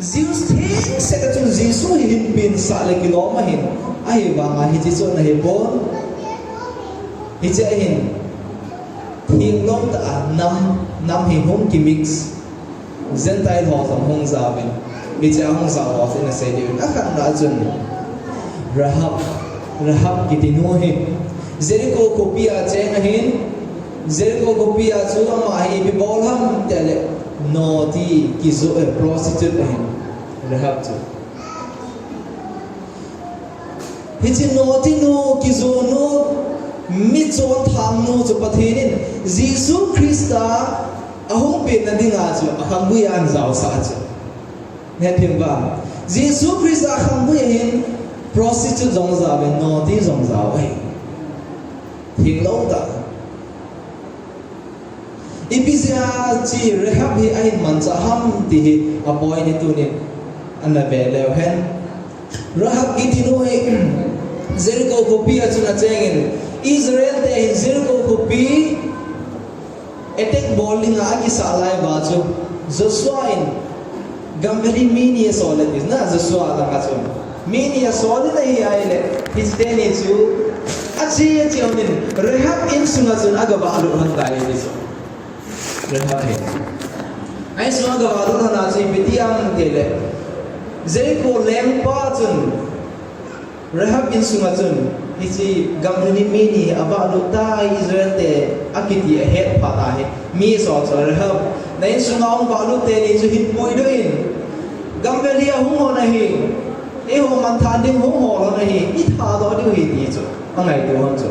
Zeus thing sẽ cái chuyện Giêsu hin pin sa le kilo mà hin ai vàng hi chỉ cho này bon hi chỉ hin thiên long ta năm hi home ki mix zentai ho thong hong za ben hi chỉ hong za ho sẽ là sẽ điều akan na chun rahab ki tinu hi Jericho kopia cheng hin Jericho kopia chu ama hi bi bol ham tele naughty kizo a prostitute hin rahab chu hichi naughty no kizo no mi chon tham no chu pathin Jesu Christa ahong pe na dinga chu akhang bu yan zaw sa chu ne thim ba Jesu Christa akhang bu hin prostitute zong za be naughty zong za ai thing lo ta Ibizia chi Rahab hi ai man cha ham ti hi apoi ni tu ni ana ve leo hen Rahab ki tinu hi Jericho kopi achuna chengin Israel te Jericho kopi attack bowling a ki salai ba chu Joshua in gambari mini solat is na Joshua la ka chu mini solat hi ai le his deni chu achi onin Rahab in sunga chun aga ba alu han dai ni chu Rahab hai. Ai semua gawat tu nak cakap betiang dia. Jericho lempa cun. Rahab in sungatun. Isi gamrani mini abah luta Israel te akiti head patah he. Mi soal Rahab. Nain sungaung balut te ni tu hit pui doin. Gamrani ahung ho nahi. Ho mantanding hung ho nahi. Itha do dia hit ni tu. Angai tu hang tu.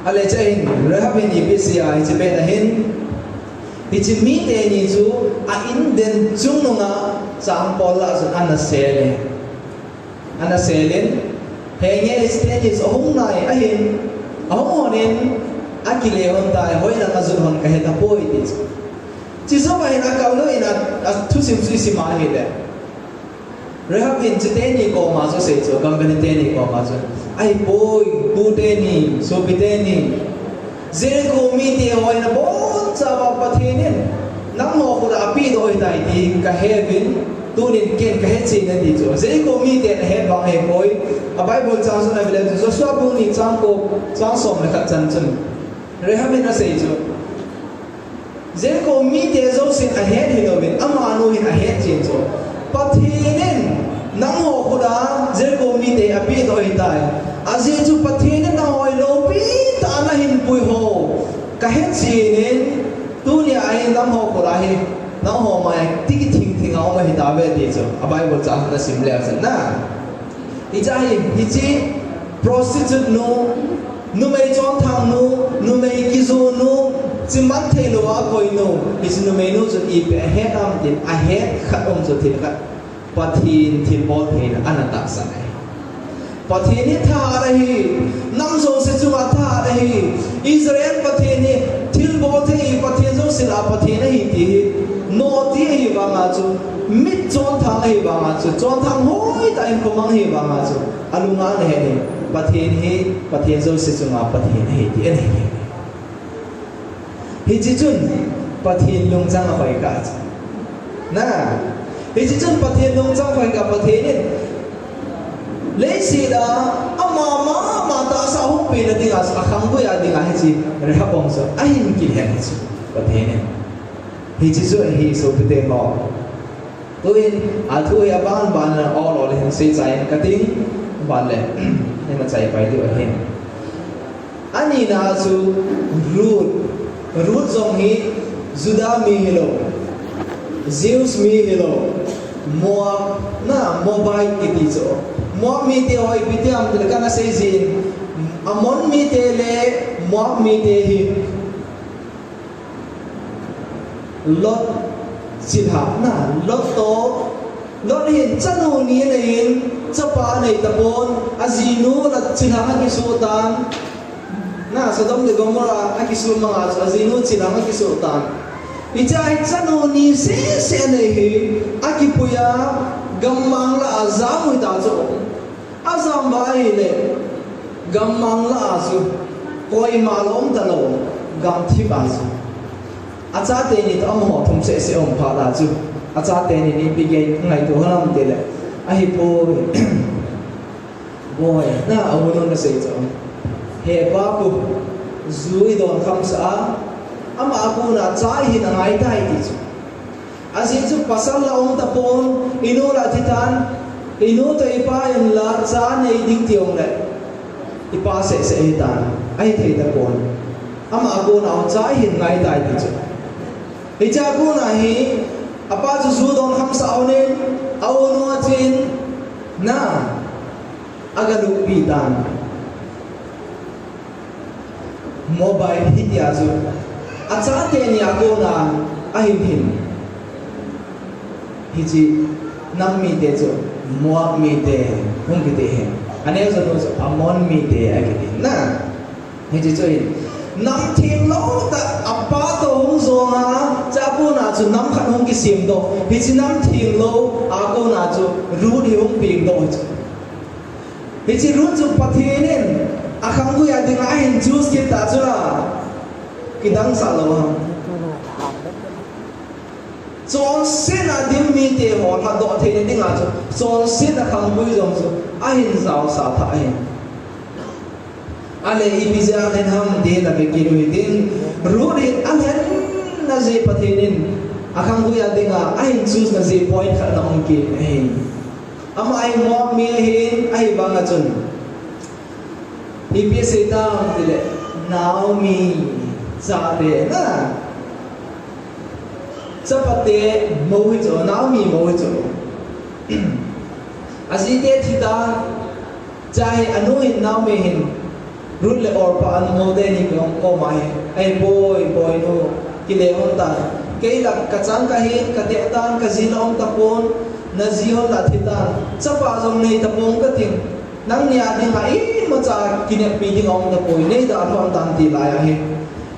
Ale cahin Rahab ini bisia isi benahin. Hichi mi te ni chu a in den chung nga sang pola su ana selen henge stage hong nai a hin hong honin akile hon tai hoina azun hon ka heta poi ti chi so ba ina ka lo ina thu sim si ma he de Rahab in te ni ko ma so se chu kam ben te ni ko ma chu ai poi pu te ni so bi te ni Jericho mi te hoina bon chawa pathinin nam ho ko da pi do dai ti ka heaven tunin ken ka he chin ni chu Jericho mi te na he ba he poi a bible chang so na bile so swa bu ni chang ko chang som na khat chan chun Rahab na sei chu Jericho mi te zo sin a he hi do bin ama no hin a he chin chu pathinin nam ho ko da Jericho mi te a pi do dai a je chu pathinin na hoi lo pi ta na hin pui ho ka he chinin tu ni ai nam ho ko la hi nam ho mai ti ki thing au mai ta ve ti chu a bible cha na sim le san na i cha hi chi prostitute no mai chon thang no mai ki zo no chi man the lo a koi no is no mai no chu i pe he am tin a he khat om chu tin khat pathin thin bol the an ta sa nai pathin ni tha rahi nam zo se chu tha rahi Israel pathin ni thil bol the pathin zo sila pathin hi ti no ti hi ba ma chu mit chon thang hi ba ma chu chon thang hoi ta in komang hi ba ma chu alunga ne he ni pathin zo se chu ma pathin hi ti an hi chi chun pathin lung chang a bai ka na hi chi chun pathin lung chang bai ka pathin ni lấy gì đó mà ta sao không biết là tiếng à không có ai tiếng Anh gì rồi học bổng số ai hình kỹ hệ gì có thế này thì chỉ số thì số cái tên họ tôi thôi bạn là all rồi hình xây trái cái tiếng bạn này nhưng mà chạy phải được hình anh nhìn là số root dòng hi Judah mi hello Zeus mi hello Moabite cái chỗ Moab mi te hoi bitiam te kana sei zin amon mi te le Moab mi te hi Lot sin hap na Lot hin chanu ni ne hin chapa nei tapon azinu la sin hap ki sultan na Sodom de Gomorrah akisul mga azinu sin hap ki sultan ichai chanu ni se nei hi akipuya gammang la azam ta zo azam bai le gammang la azu koi malom ta lo gam thi ba zu acha te ni to mo thum se om pha la zu acha te ni begin ngai to halam te le ahi po boy na awuno na sei cho he ba pu zui don kham sa ama aku na chai hi na ngai dai ti chu azin chu pasal la ong ta pon inu la thitan inu to ipa in la cha nei ding tiong le ipa se hitan ai thei ta pon ama aku na chai hi ngai dai ti chu icha ku na hi apa chu zu don kham sa onen awno chin na agalu pi dan mobile hi ya zu acha te ni aku na ahin hin hiji nam mi te chu mo mi te hung ki te he ane zo no amon mi te agiti na hiji chu nam thim lo ta apa to hung zo nga cha pu na chu nam khat hung ki sim do hiji nam thim lo a ko na chu ru di hung ping do chu hiji ru chu pathinin akhang gu ya ding a hin juice ki ta chu la kidang sa lo ha chon sin a dim mi te ho ha do the ni ding a chu chon sin a khang bui jong chu a hin zao sa tha hin ale ibija nen ham de la be ki ru din ru ri a hen na je pathinin akhang gu ya ding a hin choose na je point kha na ong ki hin ama ai mo mi hin ai bang a chun ipi se ta dile naomi sa de na sapate mohi cho naomi mohi cho azite thita chai anu hin naomi hin rut le or pa an mo de ni ko mai ai boy no kile hon ta ke la ka chang ka hin ka te tan ka zilong ta pon na zion la thita chapa jong nei ta pon ka ting nang nia ding ai mo cha kine pi ding ong ta poi nei da thon tan ti la ya he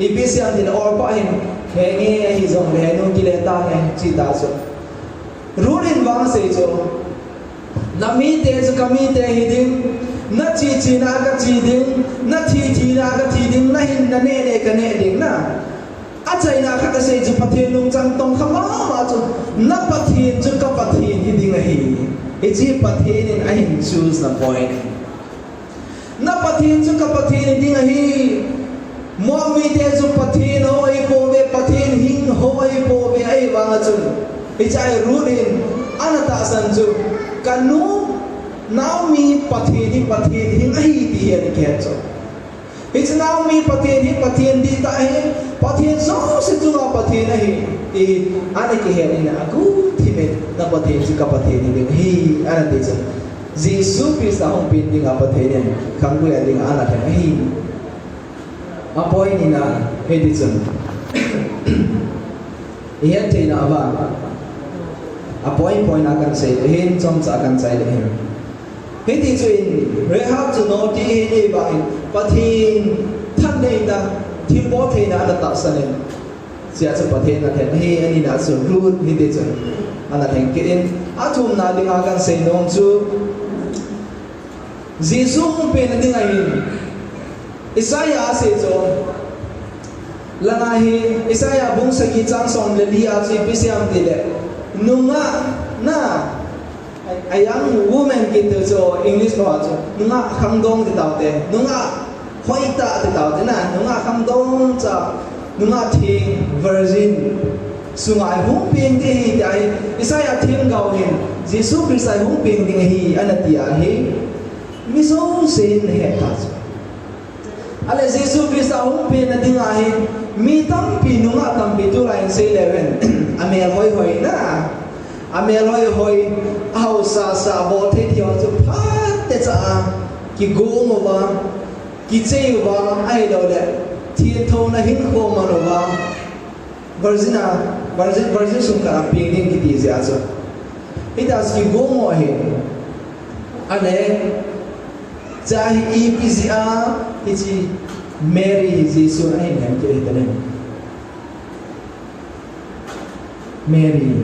ibisian din or pa hin kenge hi zong le no ki le ta ne chi ta so rurin wang se cho na mi te so ka mi te hi ding na chi na ka chi ding na thi na ka thi ding na hin na ne ka ne ding na a chai na ka se ju pathin lung chang tong khama ma chu na pathin chu ka pathin hi ding hi e chi pathin in a hin choose na point na pathin chu ka pathin ding hi mo mi te chu pathin ho ai po ve pathin hing ho ai po ve ai wang chu i chai ruin anata san chu kanu now mi pathin hing ai ti hian ke chu it's now mi pathin di ta hi pathin so se chu na pathin hi ti ane ke hian ina aku thi me na pathin chu ka pathin ni hi ana ti chu Jesus Christ hong pin ding apa pathin khang bu ya ding ana the hi apoi ni na hedi chun iyan te na aba apoi na kan sei hin chom cha kan sai le hin hedi chuin rehab chu no ti ni ba in pathin than nei da thim bo the na da ta sanen sia chu pathin na the hi ani na su ru hedi chun ana theng ki in athum na ding a kan sei nong chu Jesus hong pe na ding ai Isaiah se cho langahi Isaiah bung sagi chang som le lia chi pisiam tile nunga na ayang woman ki to cho English ba cho nunga khangdong ti tau te nunga hoita ti tau te na nunga khangdong cha nunga thing virgin sungai hung ping ti hi ai Isaiah thim gao hin Jesus Christ ai hung ping ding hi anatia hi miso sin he ta ale Jesus Christ hung pe na ding ai mi tam pi nunga tam pi tu lai se leven amel hoi na amel hoi au sa bo the thio chu phat te cha ki go mo ba ki che ba ai lo le thien tho na hin kho ma no ba virgin sum ka pi ding ki ti se aso itas ki go mo he ale chahi epca ichi Mary Jesus ai ngam ke tane Mary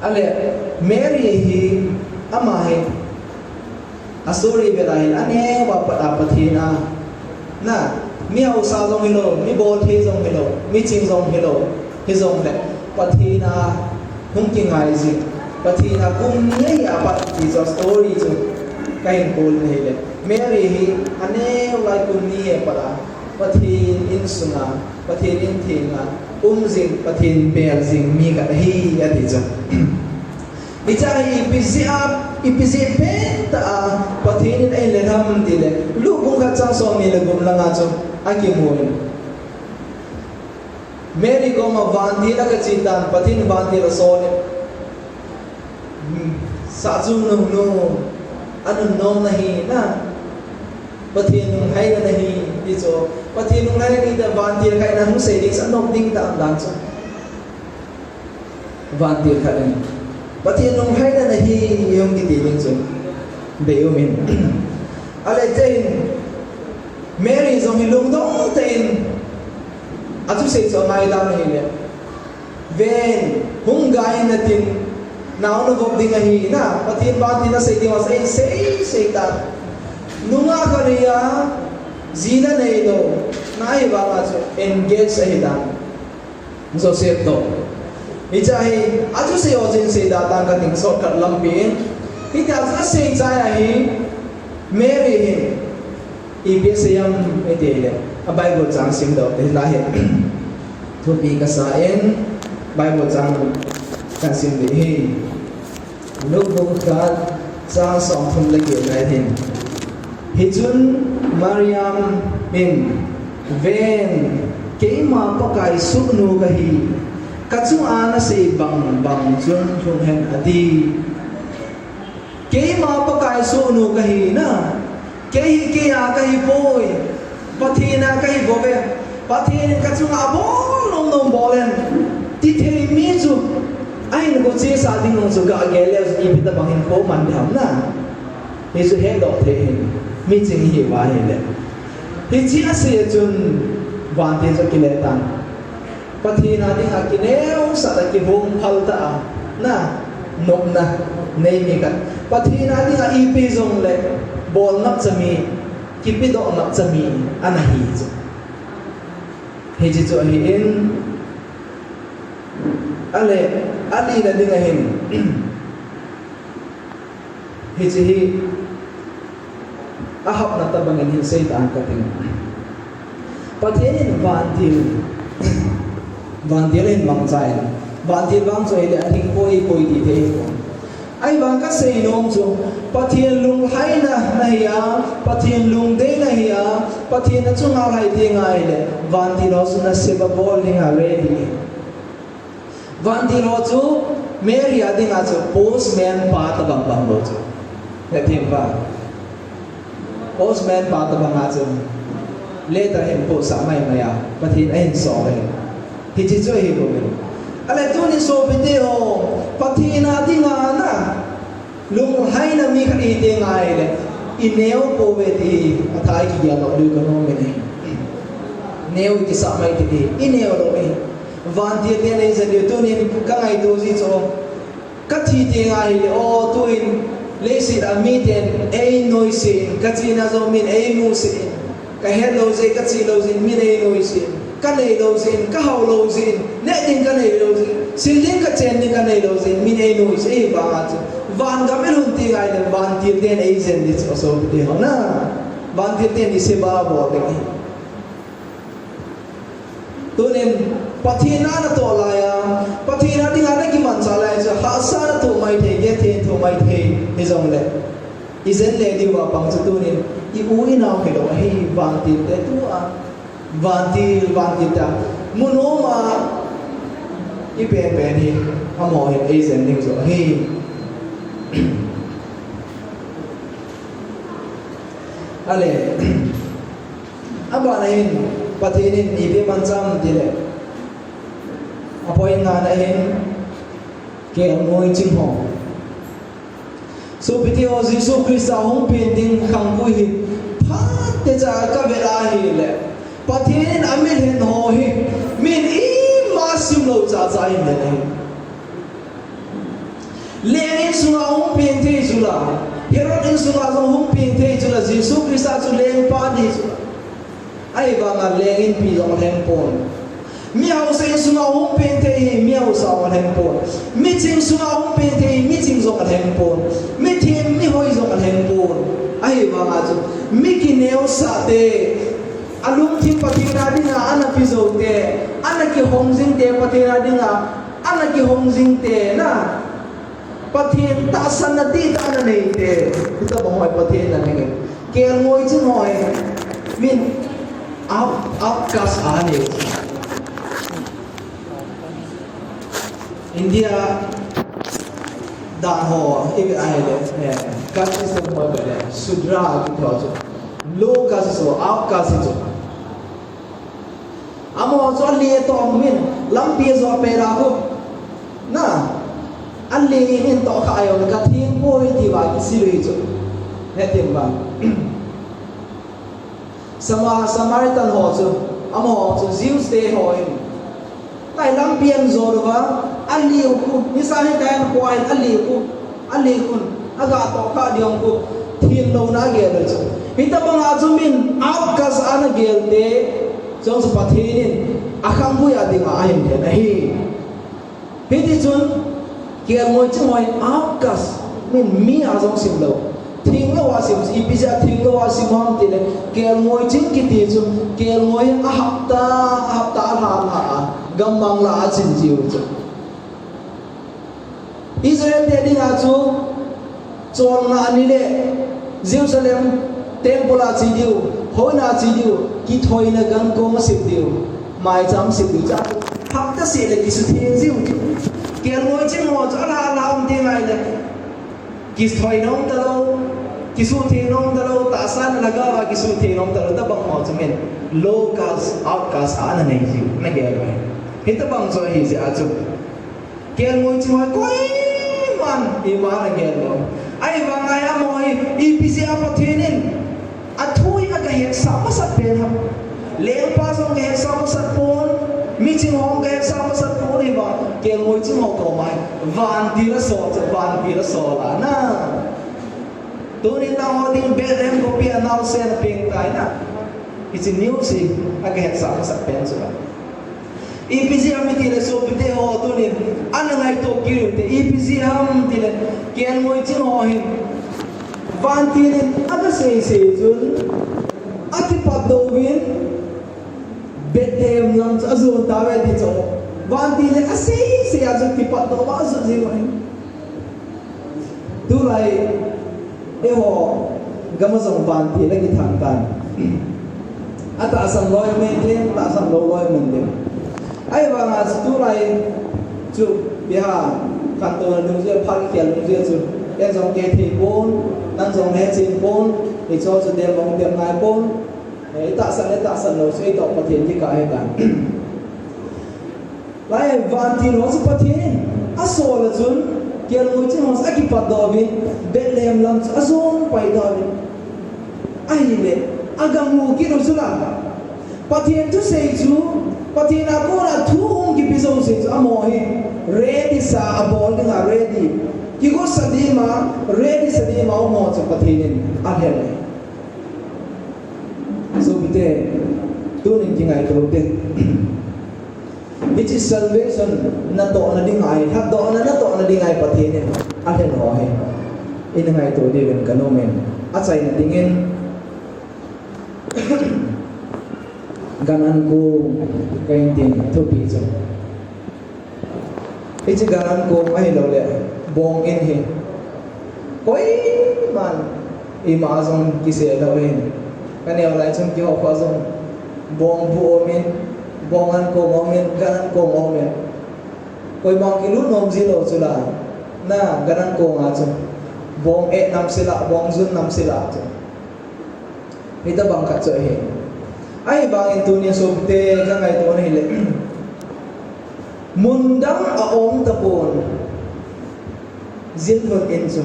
ale Mary hi ama hi asuri belai ane wa pada pathina na mi hau sa zong hello mi bol the zong hello mi ching zong hello he zong le pathina hung ki ngai ji pathina kum nei apa is a story chu kain kol nei le Mary hi ane lai kum ni e para pathin in sunga pathin in thinga jing pathin bel jing mi ka hi ati chu Ichai ipisi penta pathin ai le ham dile lu bung ka chang so mi le gum langa chu akimun Mary ko ma vandi la ka chitan pathin vandi la so ne sa chu no anu nom nahi na pathin hai na nahi ti cho pathin hai ni da vandi ka na hu se ding sa nom ding ta dan chu vandi ka ni pathin nung hai na nahi yung titilin so beumin ale tain Mary zong hilung dong tain atu se so ngai dam hi le ven hung gai na tin naw no gop ding hi na pathin ba tin na se ding was se ta nunga kariya zina nei do nai ba ma so engage hi da so se to Ichai aju se ojin se data ka ting so kat lampin hita sa se chaya hi Mary hi ibsayam etele a Bible chang sim do te la he thu pi ka sa en Bible chang ka sim de hi luk luk ka sa song thum le ge na hin hi chun Mariam bin ven ke ma pa kai su nu ka hi kachu ana se bang chun thung hen adi ke ma pa kai so nu ka hi na ke hi ke a ka hi poi pathina ka hi bobe pathin kachu a bol nom bolen ti the mi chu ai no che sa ding no chu ga ge le i pita bang hin ko man dham na he chu he do the hin mi ching hi wa hi le hi chi a se chun wan te cho ki le tan Pathina ding akineu sa ta ki hung phalta na nok na nei mi ka pathina ding a ipi zong le bol nak chami ki pi do nak chami anahi chu he ji chu hi in ale ali la ding a hin he ji hi a hap na ta bangin hin sei ta ka ting pathin van til van dir lên bằng dài van dir vang rồi để anh coi đi thế ai vang các xây nông chung pathian lung hay na này à pathian lung đấy này à pathian nó chung hai tiếng ai để van dir nó xuống sẽ bắt ball đi ngài ready van dir nó chú Mary à đi ngài chú postman pa ta bằng rồi chú để thêm vào postman pa ta bằng ngài chú later em post sa mai à pathian anh so đấy hi chi choi hi bo ale tu ni so video pathina dinga na lung hai na mi kha ite ngai le ineo po ve ti athai ki ya no du ko no me ne neo ki sa mai ti ineo ro me van ti te ne ze tu ni ka ngai tu ji cho ka thi te ngai le o tu in le si da mi ten ei noi si ka chi na zo min ei mu si ka hello ze ka chi lo zin min ei noi si cái này đâu gì, cái hậu đâu gì, nét đến cái này đâu gì, xin đến cái trên đến cái này đâu gì, mình ấy nói gì bà van gặp cái luôn tiếng ai là van tiếng tên ấy dân đi cho số đi hả na, van tiếng tên đi xem ba bộ đấy, tôi nên pathina na to lại à, pathina tiếng anh cái mình trả lại cho hạ sa na to mai thế, ghét thế, to mai thế, thế giống vậy, izin lệ đi vào bằng cho tôi nên, iuwi nào cái đó hay van tiếng tên tu à. Vanti ta munoma ipe ni amo hin Asian ning so hi ale aba nahin patinin ni be mancham dile apoy nga nahin ke ngoi ching ho so video Jesu Christ hong painting khang ku hi phat te cha ka vela hi le pathin amil hen ho hi min i masim lo cha cha in le nei lenin sunga hong pen the zula herod in sunga hong pen the zula Jesu Christ chu leng pa ni zula ai wanga lengin pi jong lempon mi hau se sunga hum pen te mi hau sa lempon mi ching sunga hum pen te mi ching jong lempon mi thim mi hoi jong lempon ai wanga chu mi ki neo sa te alum thim patina dinga ana pi zo te ana ki hong jing te patina dinga ana ki hong jing te na pathin ta san na ti ta na nei te ta bong hoi pathin na nei ke ngoi chu hoi min up kas ani India dan ho ik ai le kas so mo le sudra ki tho chu lo kas so up kas chu amo so le to min lam pi zo pe ra ko na an le in to kha ayo ka thing po ti wa ki si re chu he tim ba Samaritan ho chu amo chu Jews te ho in tai lam pian zo ro ba an li ku ni sa he kan ko ai an li ku aga to kha diong ku thin lo na ge re chu hita bang a chu min out kas an gel te chong su pathin akhang bu ya ding a aim the na hi hiti chun kia ngoi chu ngoi out kas min mi a jong sim lo thing lo wa sim ipisa thing lo wa sim ham ti le kel ngoi ching ki ti chu kel ngoi a hapta ran ha gam mang la a chin jiu chu Israel te ding a chu chon na ni le Jerusalem temple a chi diu hoina chi diu ki thoi na gan ko ma sip diu mai cham sip diu cha hapta se le ki su the jiu chu kel ngoi ching mo cha la om ti ngai le ki thoi nom ta lo kisu the nom ta lo ta san laga wa kisu the nom ta lo ta bang mo chu men low caste outcast ana nei ji na ge bai hita bang so hi se a chu kel ngoi chi wa koi man i wa na ge lo ai wa ngai a mo hi ipc a pathenin a thui a ga he sa ma sat pen ha leng pa song ge sa ma sat pon mi ching hong ge sa ma sat pon hi ba kel ngoi chi mo ko mai van ti la so la na Tunin na ho ding bedem ko pia now sen ping tai na. It's a new thing. Aga het sa pen so. EPC amiti le so pite ho tunin. Ana ngai to kiru te EPC ham tile ken moi chin ho hin. Van tin aga se jun. Ati padovin bedem nam azun tawe di cho. Van tin ase se azu ti padov azu ji ho. Tu lai eho gamazong banti lagi thangtan ata asam loy men ta asam loy men dem ai wanga tu lai chu biha kanto na dung je phak kial dung je chu en jong ke thi pon nan jong he chin pon ni cho chu dem bong dem ngai pon ei ta san lo sei to pathin ji ka he kan lai vanti lo chu pathin asol chun kial ngoi chi hos aki padobi Bethlehem lam azong pai dobi ai le agamu ki rusula patien tu sei chu patien ko na thu hong ki piso sei chu amo hi ready sa abol nga ready ki go sadima ready sadima mo chu patien a hele so bite tunin jingai to te which is salvation na to na dingai hat do na to na dingai pathin a hen ho he in ngai to de ven kanomen a chai na tingin ganan ko kain tin to pi cho ichi ganan ko ai lo le bong in he koi man i ma zong ki se lo ren kaneo lai chung ki ho fa zong bong bu omen bongan ko momen ganan ko momen koi mong ki lu nom zilo chula na ganan ko nga chu bong e nam sila bong zun nam sila chu hita bang ka cho he ai bang in tunia sobte ka ngai to ne le mundang a om tapon zin thot in chu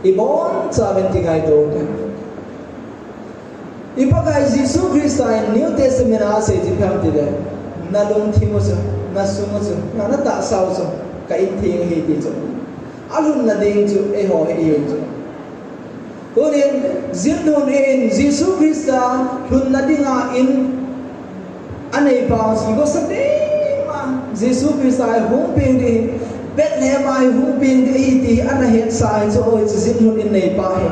ibon sa benti ngai to Ipagai Jesus Christ in New Testament ase jipam tile na lung thimu so na sumu so na ta sau so ka in thing he ti so alun na ding chu e ho e chu Unin zindun in Jesus Christa hun nadinga in anei pa sigo sadema Jesus Christa ai hung pin di Bethlehem ai hung pin di iti anahet sai so oi zindun in nei pa he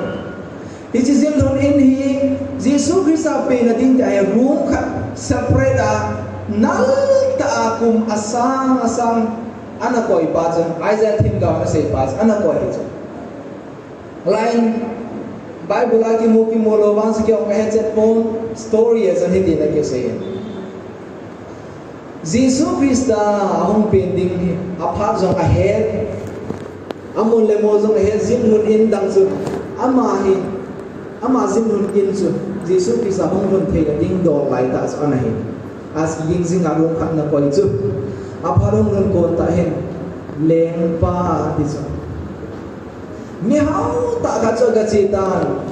iti zindun in hi Jesus Christa pe nading ai room khat separate nal ta akum asang anakoi pa jan Isaiah thim ga na sei pa anakoi line Bible lagi muki molo wans ki ong headset phone story as an hindi na kasi Jesus Christa ahong pending apart jong ahead amon le mo jong ahead zimnun in dang su ama zimnun in su Jesus Christa ahong run thei ding do lai ta as anahin as ging sing arong khat na koi chu apharong run kon ta hen leng pa ti chu mi hau tak kaco gacitan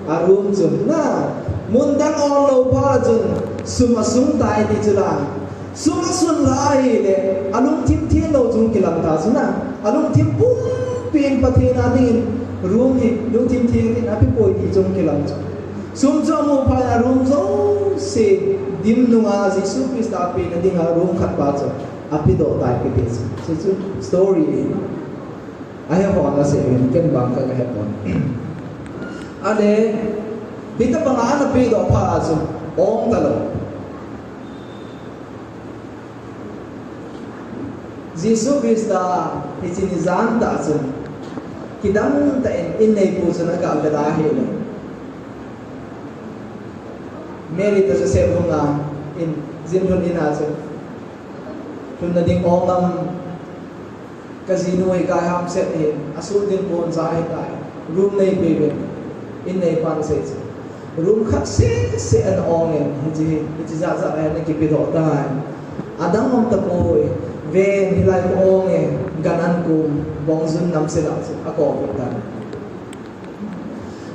arum jun na mundang on lo pa jun sumasung tai di jula sumasun lai le alung tim thiên lo jun kilam ta suna alung tim pum pin pathina din room hi lung tim thiên din api poi di jun kilam sum jo mo pa arum zo se dim nunga Jesus Christa pe na ding room khat pa jo api do tai ke dis so story I have on us in Ken Banka Hepon. Ade, Peter Banana paid of Paz on the law. Jesus Christa is in his aunt dozen. Kidam in Naples and a Gabda Hill. Mary does a seven in Zimron in Azim. From the ding on casino ay kaya ham set in asul din po sa ay kaya room na ibebe in na ipan sa ito room kat se an ongen iti zaza ay nakipito tahan adang mong tapoy ven hilay ko ongen ganan ko bongsun nam sila ako kita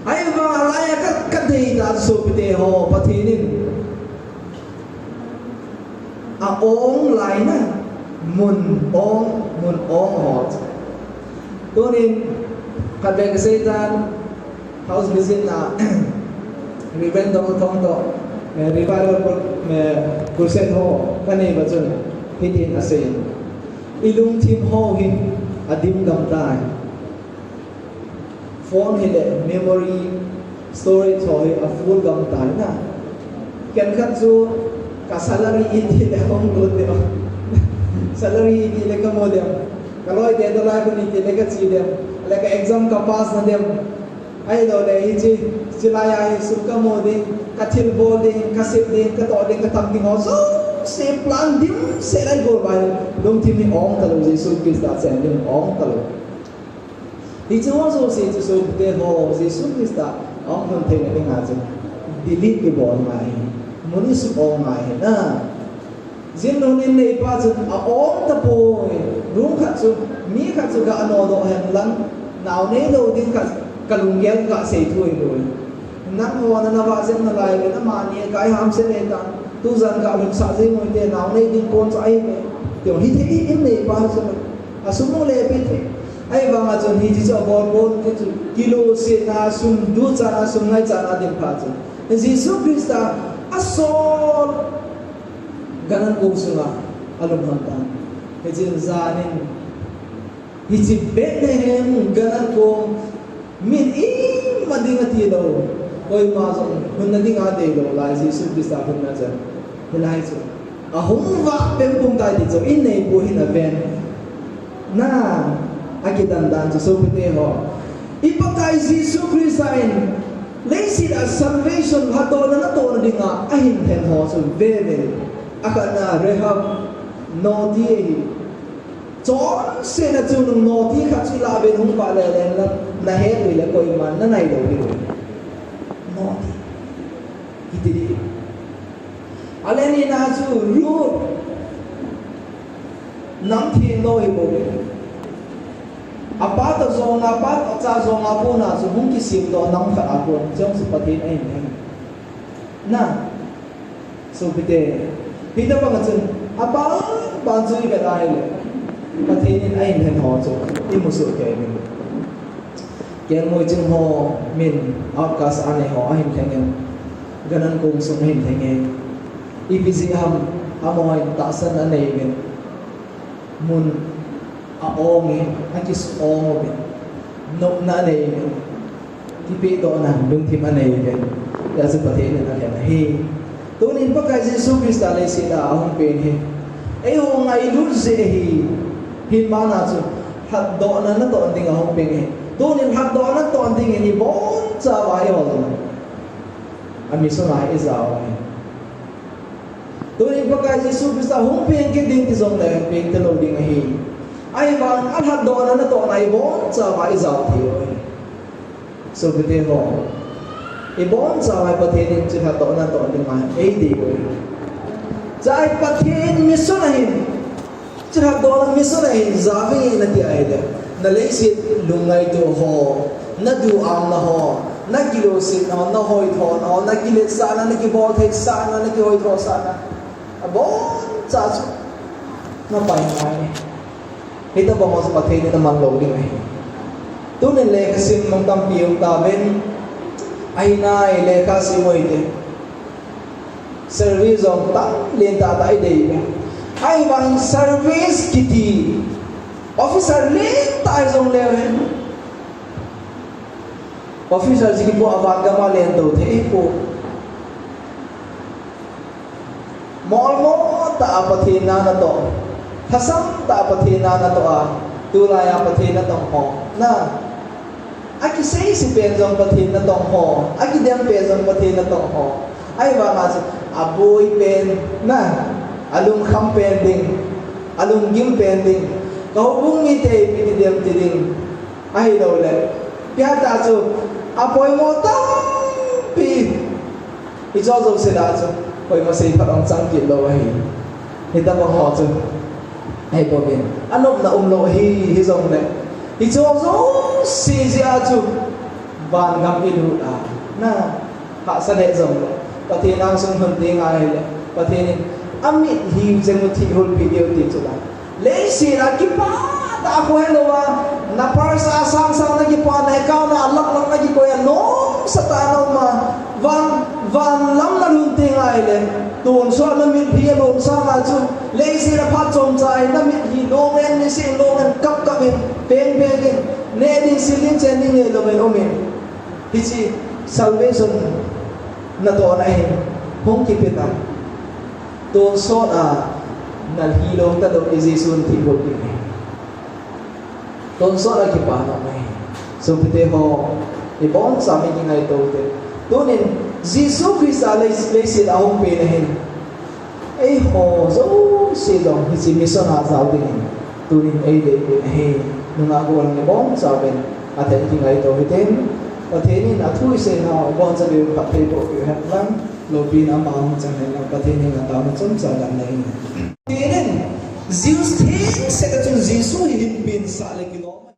ay mga alaya kaday na supite ho patinin ang ong lay na mun ong hot. Tunin kadang kesehatan house visit na event dong to revival kursen ho kanai bachun hitin asin ilung tim ho hin adim gamtai phone hile memory storage ho a full gamtai na kan khat chu ka salary in le hong lot de salary di lega modem kalau dia dollar pun di lega si dem lega exam ka pass na dem ai do le hichi silaya ai suka mode kathil bode kasip de ka to de ka tam ding so se plan dim se lai go bai dong tim ni ong ka lo Jesus Christa sen dim ong ka lo hichi ho so se so de ho Jesus Christa ong kon the ne nga chu delete ke bon mai moni su ong mai na Zin nun in nei pa chu a om ta poi room khat chu mi khat chu ga ano do hen lang naw nei lo ding khat kalung gel ga sei thui loi nak ho na wa zen na lai na ma ni kai ham se ne ta tu zan ga lum sa zai moi te naw nei ding kon ai me tyo hi the in nei pa chu a sum no le pe the ai ba ma chu hi ji cho bol bol ke chu kilo se na sum du cha na sum ngai cha na dim pa chu Jesus Christa asol ganan kong sunga alum hantan hejin zanin hiji Bethlehem ganan kong min madingati daw koy mazong hunading ate daw lai Jesus Christa hun na jan hilai chu ahong wa pempung tai di chu in nei po hin aven na akidan dan chu so pite ho ipakai Jesus Christa in lazy as salvation hatol na to na dinga ahin hen ho so very akana rehab noti chon se na chu noti kha chi la ben hung pa le len la na he ri le koi man na nai do di noti itidi aleni na chu ru nam thi loi bo apat zong apat cha zong apu na chu hung ki sim do nam kha apu chong su patin ai na so bite Peter Pangatun, apa banjui ka dahil patinin ay hen ho so imuso kay ni. keng moi chung ho min outcast ane ho ahim thengem ganan kung sung him thenge ipg ham amoi ta san ane gen mun a ongi akis ong ben no na ne ti pe to na dung thim ane gen ya su pathe ne na ya he to nin pa kai jesu krista le si da hong pen he ai ho ngai lu ze hi hin ma na chu hat do na na to ding hong pen he to nin hat do na to ding ni bon cha wa yo lo ami so na is ao to nin pa kai jesu krista hong pen ke ding ti zong le pen te lo ding hi ai bang an hat do na to nai bon cha wa is ao thi so bete ho e bon cha wa pa the din chu hat do na to ding ma ei di ko chai pa the mi so na hin chu hat do na mi so na hin za vi na ti ai de na le si lungai to ho na du am na ho na kilo si na hoi tho na kile sa na ki bol thek sa na ki hoi tho sa na a bon cha chu na pai mai ito ba mo sa patay ni naman lo ding ai tu nen le kasim mong tam piu ta ben ai nai le ka si moi de service on ta len ta tai de ai bang service kiti officer le ta zong le hen officer ji ki po awan ga ma len to the po mol mo ta pathina na to thasam ta pathina na to a tu la ya pathina tong ho na aki sei si pen jong pathina tong ho aki dem pe jong pathina tong ho ai wa ma aboi pen na alung kham pen ding alung gim pen ding ko bung mi te pi dem ti ding ai lo le pya ta chu apoi mo ta pi i zo zo se da chu koi ma sei phat ong chang ki lo ai ni ta ba ho chu ai bo bin anop na lo hi zong le i zo zo si sia chu van gam i lu a na ha sa ne zong le pathe nang sung hun te ngai le pathe ni amit hi jeng thi hol video ti chu la le si ra ki pa ta ko hello wa na par sa sang sang na ki pa na ka na lak lak na ki ko ya no sa ta no ma van lam na lun te ngai le tuần so na mit hi lo sa ma chu le si ra phat chom chai na mit hi lo men ni si lo men kap kap in pen pen in ne ding silin chen ding le lo men o men hi chi salvation na to na hin hong ki peta tuần so na hi lo ta do Jesus thi bo ki tuần so na ki pa na mai so pete ho e bon sa mi ngai to te tunin Jesus Christ le si da hong pe na hin ai ho zo si dong hi si mission a zau ding tunin ai de he nunga ko lang bon sa ben aten ki ngai to hiten patheni na thui se na bon sa de pathe bo ki hat lang lo pin ama hong chang ne na patheni na ta ma chom cha gan nei tinen Jesus thing se ka chung Jesus hi pin sa le ki lo